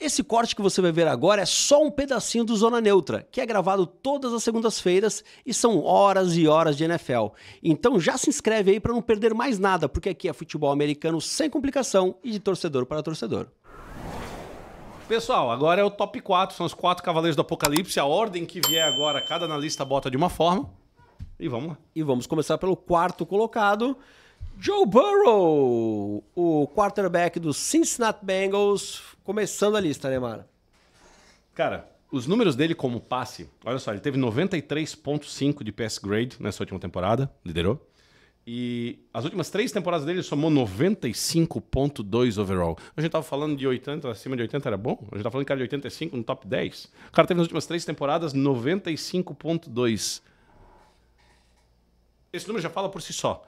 Esse corte que você vai ver agora é só um pedacinho do Zona Neutra, que é gravado todas as segundas-feiras e são horas e horas de NFL. Então já se inscreve aí para não perder mais nada, porque aqui é futebol americano sem complicação e de torcedor para torcedor. Pessoal, agora é o top 4, são os 4 Cavaleiros do Apocalipse. A ordem que vier agora, cada analista bota de uma forma. E vamos lá. E vamos começar pelo quarto colocado, Joe Burrow, o quarterback dos Cincinnati Bengals, começando a lista, né, Mara? Cara, os números dele como passe, olha só, ele teve 93,5 de pass grade nessa última temporada, liderou. E as últimas 3 temporadas dele somou 95,2 overall. A gente tava falando de 80, acima de 80 era bom? A gente tava falando que era de 85 no top 10. O cara teve nas últimas 3 temporadas 95,2. Esse número já fala por si só.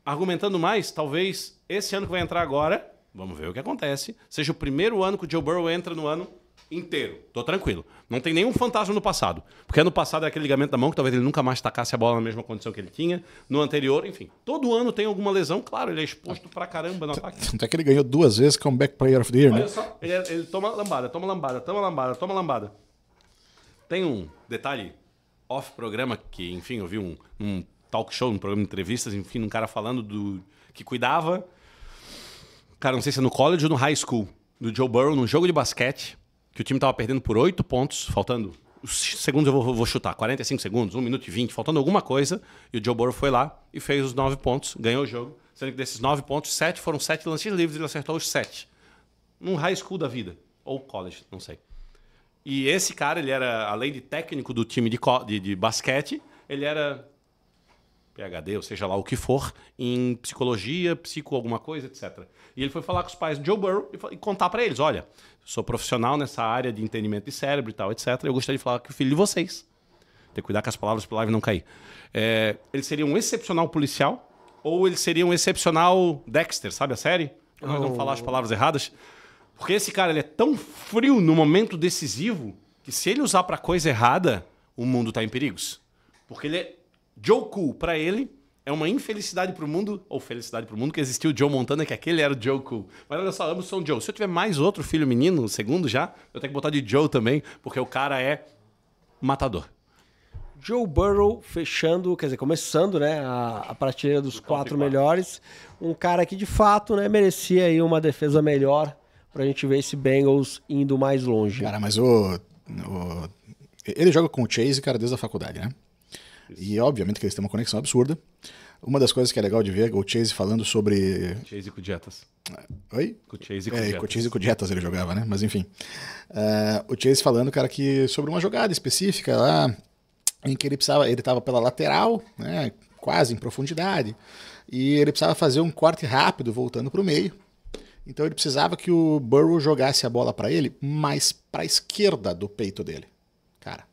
Argumentando mais, talvez esse ano que vai entrar agora, vamos ver o que acontece, seja o primeiro ano que o Joe Burrow entra no ano inteiro. Tô tranquilo. Não tem nenhum fantasma no passado. Porque ano passado era aquele ligamento da mão que talvez ele nunca mais tacasse a bola na mesma condição que ele tinha. No anterior, enfim. Todo ano tem alguma lesão. Claro, ele é exposto pra caramba no ataque. Tanto é que ele ganhou 2 vezes Comeback Player of the Year, né? Olha só, ele toma lambada, toma lambada, toma lambada, toma lambada. Tem um detalhe off-programa que, enfim, eu vi um talk show, um programa de entrevistas, enfim, um cara falando que cuidava, cara, não sei se é no college ou no high school, do Joe Burrow, num jogo de basquete, que o time tava perdendo por 8 pontos, faltando os segundos, eu vou chutar, 45 segundos, 1 minuto e 20, faltando alguma coisa, e o Joe Burrow foi lá e fez os 9 pontos, ganhou o jogo, sendo que desses 9 pontos, 7 foram 7 lances livres e ele acertou os 7. Num high school da vida, ou college, não sei. E esse cara, ele era, além de técnico do time de basquete, ele era PhD, ou seja lá o que for, em psicologia, alguma coisa, etc. E ele foi falar com os pais do Joe Burrow e contar para eles, olha, sou profissional nessa área de entendimento de cérebro e tal, etc. Eu gostaria de falar que o filho de vocês, ter que cuidar com as palavras para a live não cair, ele seria um excepcional policial ou ele seria um excepcional Dexter, sabe a série? Nós vamos falar as palavras erradas. Porque esse cara ele é tão frio no momento decisivo que se ele usar para coisa errada, o mundo tá em perigos. Porque ele é Joe Cool, pra ele, é uma infelicidade pro mundo, ou felicidade pro mundo, que existiu o Joe Montana, que aquele era o Joe Cool. Mas olha só, ambos são Joe. Se eu tiver mais outro filho menino, o segundo já, eu tenho que botar de Joe também, porque o cara é matador. Joe Burrow fechando, quer dizer, começando, né, a prateleira dos 4 melhores. Um cara que, de fato, né, merecia aí uma defesa melhor pra gente ver esse Bengals indo mais longe. Cara, mas ele joga com o Chase, cara, desde a faculdade, né? Isso. E obviamente que eles têm uma conexão absurda. Uma das coisas que é legal de ver é o Chase falando sobre... Chase com Jetas. Oi? Com Chase com Jetas. Com Chase com Jetas ele jogava, né? Mas enfim. O Chase falando, cara, que sobre uma jogada específica lá, em que ele estava pela lateral, né? Quase em profundidade. E ele precisava fazer um corte rápido voltando para o meio. Então ele precisava que o Burrow jogasse a bola para ele mais para a esquerda do peito dele. Cara,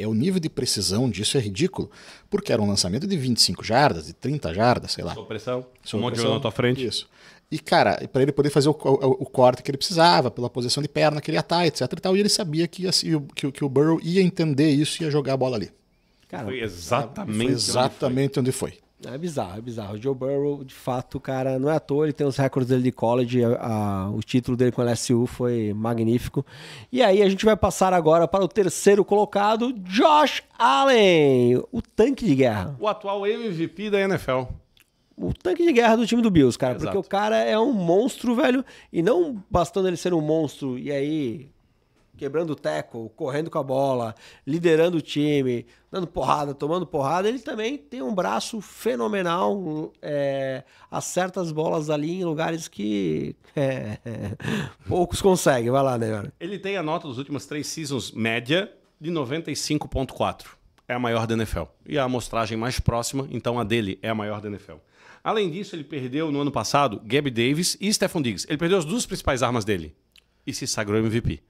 o nível de precisão disso é ridículo, porque era um lançamento de 25 jardas, de 30 jardas, sei lá. Sob pressão, um monte de jogador na tua frente. Isso. E, cara, para ele poder fazer o corte que ele precisava, pela posição de perna que ele ia estar, etc e tal, e ele sabia que o Burrow ia entender isso e ia jogar a bola ali. Cara, foi exatamente onde foi. É bizarro, é bizarro. O Joe Burrow, de fato, cara, não é à toa, ele tem os recordes dele de college, o título dele com o LSU foi magnífico. E aí a gente vai passar agora para o terceiro colocado, Josh Allen, o tanque de guerra. O atual MVP da NFL. O tanque de guerra do time do Bills, cara, Exato. porque o cara é um monstro, velho, e não bastando ele ser um monstro, e aí... quebrando o tackle, correndo com a bola, liderando o time, dando porrada, tomando porrada, ele também tem um braço fenomenal, acerta as bolas ali em lugares que poucos conseguem. Vai lá, né? Ele tem a nota dos últimos 3 seasons média de 95,4. É a maior da NFL. E a amostragem mais próxima, então a dele é a maior da NFL. Além disso, ele perdeu no ano passado Gabe Davis e Stephon Diggs. Ele perdeu as 2 principais armas dele e se sagrou MVP.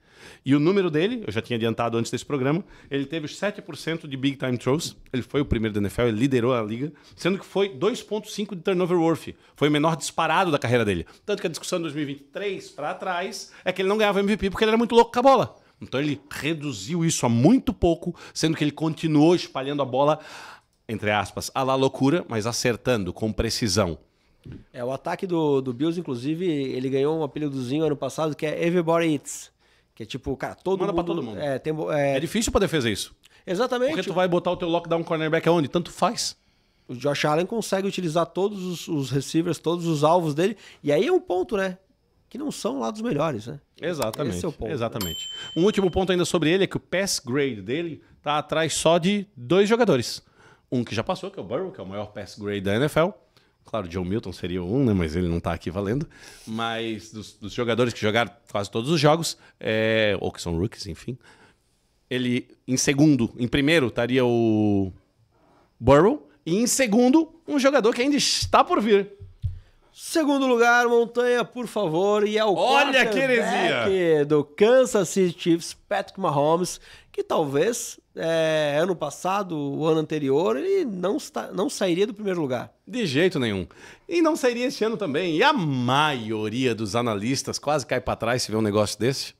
E o número dele, eu já tinha adiantado antes desse programa, ele teve os 7% de big time throws, ele foi o primeiro da NFL, ele liderou a liga, sendo que foi 2,5 de turnover worth, foi o menor disparado da carreira dele. Tanto que a discussão de 2023 para trás é que ele não ganhava MVP porque ele era muito louco com a bola. Então ele reduziu isso a muito pouco, sendo que ele continuou espalhando a bola, entre aspas, à la loucura, mas acertando com precisão. O ataque do Bills, inclusive, ele ganhou um apelidozinho ano passado que é Everybody Eats. Que é tipo, cara, Manda pra todo mundo. É difícil pra defesa isso. Exatamente. Porque tu vai botar o teu lockdown cornerback aonde? Tanto faz. O Josh Allen consegue utilizar todos os receivers, todos os alvos dele. E aí é um ponto, né? Que não são lá dos melhores, né? Exatamente. Esse é o ponto. Exatamente. Um último ponto ainda sobre ele é que o pass grade dele tá atrás só de 2 jogadores. Um que já passou, que é o Burrow, que é o maior pass grade da NFL. Claro, John Milton seria um, né? Mas ele não tá aqui valendo. Mas dos jogadores que jogaram quase todos os jogos, ou que são rookies, enfim. Ele, em primeiro, estaria o Burrow. E em segundo, um jogador que ainda está por vir. Segundo lugar, Montanha, por favor. E é o Olha que quarterback do Kansas City Chiefs, Patrick Mahomes, que talvez ano passado, o ano anterior, ele não sairia do primeiro lugar. De jeito nenhum. E não sairia esse ano também. E a maioria dos analistas quase cai para trás se vê um negócio desse.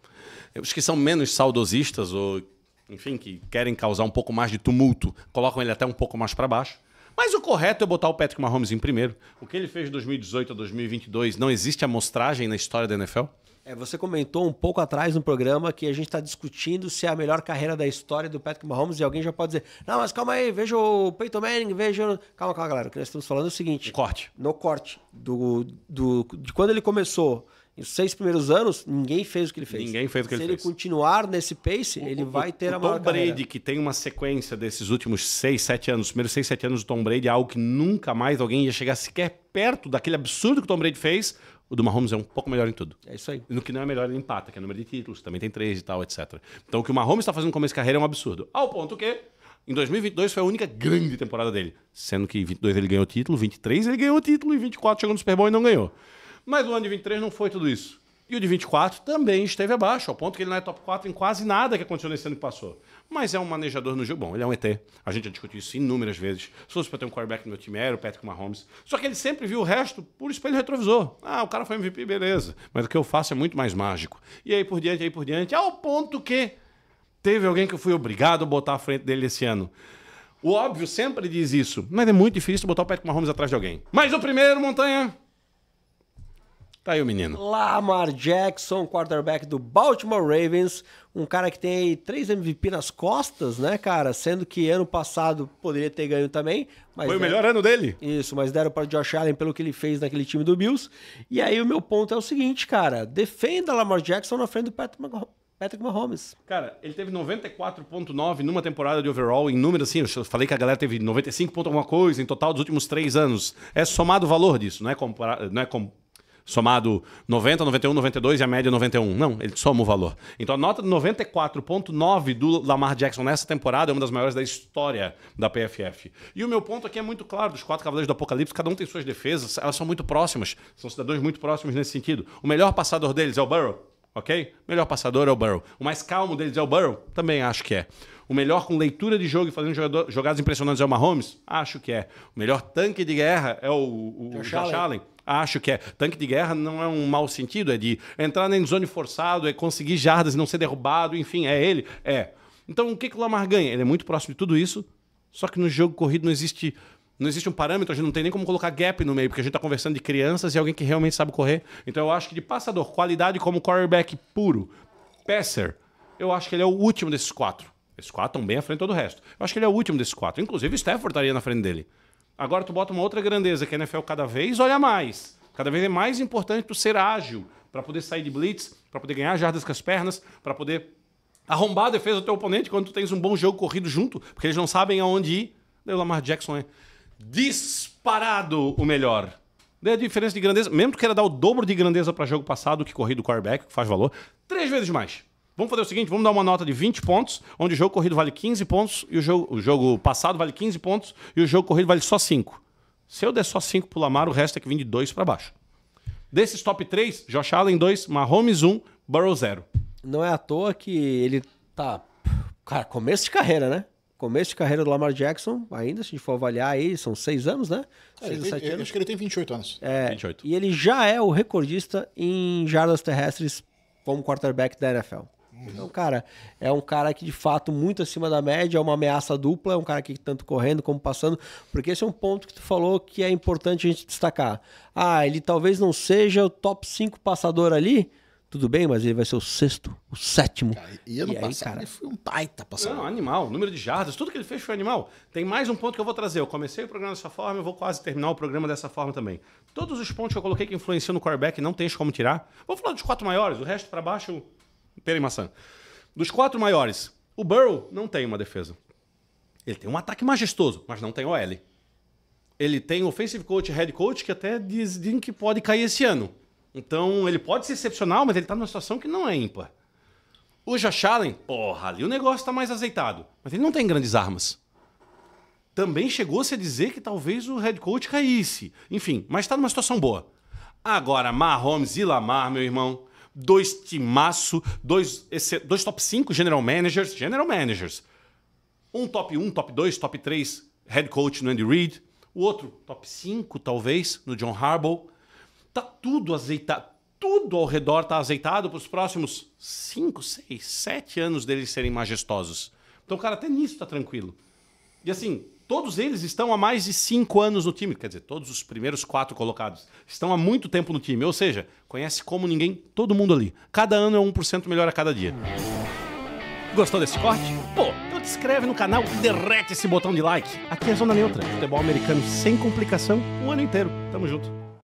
Os que são menos saudosistas ou, enfim, que querem causar um pouco mais de tumulto, colocam ele até um pouco mais para baixo. Mas o correto é botar o Patrick Mahomes em primeiro. O que ele fez de 2018 a 2022, não existe amostragem na história da NFL? Você comentou um pouco atrás no programa que a gente está discutindo se é a melhor carreira da história do Patrick Mahomes e alguém já pode dizer, não, mas calma aí, veja o Peyton Manning, veja... Calma, galera, o que nós estamos falando é o seguinte... No corte. De quando ele começou... Os 6 primeiros anos, ninguém fez o que ele fez. Ninguém fez o que ele fez. Se ele continuar nesse pace, ele vai ter a maior carreira. Tom Brady, que tem uma sequência desses últimos 6, 7 anos, os primeiros 6, 7 anos do Tom Brady, é algo que nunca mais alguém ia chegar sequer perto daquele absurdo que o Tom Brady fez. O do Mahomes é um pouco melhor em tudo. É isso aí. E no que não é melhor, ele empata, que é o número de títulos, também tem 3 e tal, etc. Então o que o Mahomes está fazendo no começo de carreira é um absurdo. Ao ponto que, em 2022, foi a única grande temporada dele. Sendo que em 22 ele ganhou o título, 23 ele ganhou o título e 24 chegou no Super Bowl e não ganhou. Mas o ano de 23 não foi tudo isso. E o de 24 também esteve abaixo, ao ponto que ele não é top 4 em quase nada que aconteceu nesse ano que passou. Mas é um manejador no jogo. Bom, ele é um ET. A gente já discutiu isso inúmeras vezes. Se fosse para ter um quarterback no meu time, era o Patrick Mahomes. Só que ele sempre viu o resto por espelho retrovisor. Ah, o cara foi MVP, beleza. Mas o que eu faço é muito mais mágico. E aí por diante, ao ponto que teve alguém que eu fui obrigado a botar à frente dele esse ano. O óbvio sempre diz isso, mas é muito difícil botar o Patrick Mahomes atrás de alguém. Mas o primeiro, Montanha... Tá aí o menino. Lamar Jackson, quarterback do Baltimore Ravens. Um cara que tem aí 3 MVP nas costas, né, cara? Sendo que ano passado poderia ter ganho também. Mas foi o melhor ano dele. Isso, mas deram para Josh Allen pelo que ele fez naquele time do Bills. E aí o meu ponto é o seguinte, cara. Defenda Lamar Jackson na frente do Patrick Mahomes. Cara, ele teve 94.9 numa temporada de overall, em números assim, eu falei que a galera teve 95 ponto alguma coisa em total dos últimos 3 anos. É somado o valor disso, não é somado 90, 91, 92 e a média 91. Não, ele soma o valor. Então a nota de 94.9 do Lamar Jackson nessa temporada é uma das maiores da história da PFF. E o meu ponto aqui é muito claro, dos 4 Cavaleiros do Apocalipse, cada um tem suas defesas, elas são muito próximas, são cidadãos muito próximos nesse sentido. O melhor passador deles é o Burrow, ok? O melhor passador é o Burrow. O mais calmo deles é o Burrow? Também acho que é. O melhor com leitura de jogo e fazendo jogadas impressionantes é o Mahomes? Acho que é. O melhor tanque de guerra é o Josh Allen? Acho que é. Tanque de guerra não é um mau sentido, é de entrar na endzone forçado, é conseguir jardas e não ser derrubado, enfim, é ele? É. Então o que o Lamar ganha? Ele é muito próximo de tudo isso, só que no jogo corrido não existe um parâmetro, a gente não tem nem como colocar gap no meio, porque a gente está conversando de crianças e alguém que realmente sabe correr. Então eu acho que de passador, qualidade como quarterback puro, passer, eu acho que ele é o último desses 4. Esses 4 estão bem à frente de todo o resto. Eu acho que ele é o último desses 4. Inclusive o Stafford estaria na frente dele. Agora tu bota uma outra grandeza, que a NFL cada vez olha mais. Cada vez é mais importante tu ser ágil, para poder sair de blitz, para poder ganhar jardas com as pernas, para poder arrombar a defesa do teu oponente quando tu tens um bom jogo corrido junto, porque eles não sabem aonde ir. Daí o Lamar Jackson é disparado o melhor. Daí a diferença de grandeza, mesmo que tu queira dar o dobro de grandeza para jogo passado que corrido quarterback, que faz valor, 3 vezes mais. Vamos fazer o seguinte, vamos dar uma nota de 20 pontos, onde o jogo corrido vale 15 pontos, e o jogo passado vale 15 pontos, e o jogo corrido vale só 5. Se eu der só 5 pro Lamar, o resto é que vem de 2 para baixo. Desses top 3, Josh Allen 2, Mahomes 1, Burrow 0. Não é à toa que ele tá... Cara, começo de carreira, né? Começo de carreira do Lamar Jackson, ainda, se a gente for avaliar aí, são 6 anos, né? 6 ou 7 anos. Acho que ele tem 28 anos. 28. E ele já é o recordista em jardas terrestres como quarterback da NFL. Então, cara, é um cara que de fato muito acima da média, é uma ameaça dupla, é um cara que tanto correndo como passando, porque esse é um ponto que tu falou que é importante a gente destacar. Ele talvez não seja o top 5 passador ali, tudo bem, mas ele vai ser o 6º, o 7º. Cara, e ano passado ele foi um baita passador. Não, animal. Número de jardas, tudo que ele fez foi animal. Tem mais um ponto que eu vou trazer. Eu comecei o programa dessa forma, eu vou quase terminar o programa dessa forma também. Todos os pontos que eu coloquei que influenciam no quarterback, não tem como tirar. Vou falar dos 4 maiores, o resto pra baixo, pera e maçã. Dos 4 maiores, o Burrow não tem uma defesa. Ele tem um ataque majestoso, mas não tem OL. Ele tem offensive coach e head coach que até dizem que pode cair esse ano. Então, ele pode ser excepcional, mas ele tá numa situação que não é ímpar. O Josh Allen, porra, ali o negócio tá mais azeitado. Mas ele não tem grandes armas. Também chegou-se a dizer que talvez o head coach caísse. Enfim, mas tá numa situação boa. Agora, Mahomes e Lamar, meu irmão, 2 timaço, 2 top 5 general managers. Um top 1, top 2, top 3 head coach no Andy Reid. O outro, top 5, talvez, no John Harbaugh. Tá tudo azeitado. Tudo ao redor tá azeitado para os próximos 5, 6, 7 anos deles serem majestosos. Então, cara, até nisso tá tranquilo. E assim, todos eles estão há mais de 5 anos no time. Quer dizer, todos os primeiros 4 colocados estão há muito tempo no time. Ou seja, conhece como ninguém todo mundo ali. Cada ano é 1% melhor a cada dia. Gostou desse corte? Pô, então te inscreve no canal e derrete esse botão de like. Aqui é Zona Neutra. Futebol americano sem complicação o ano inteiro. Tamo junto.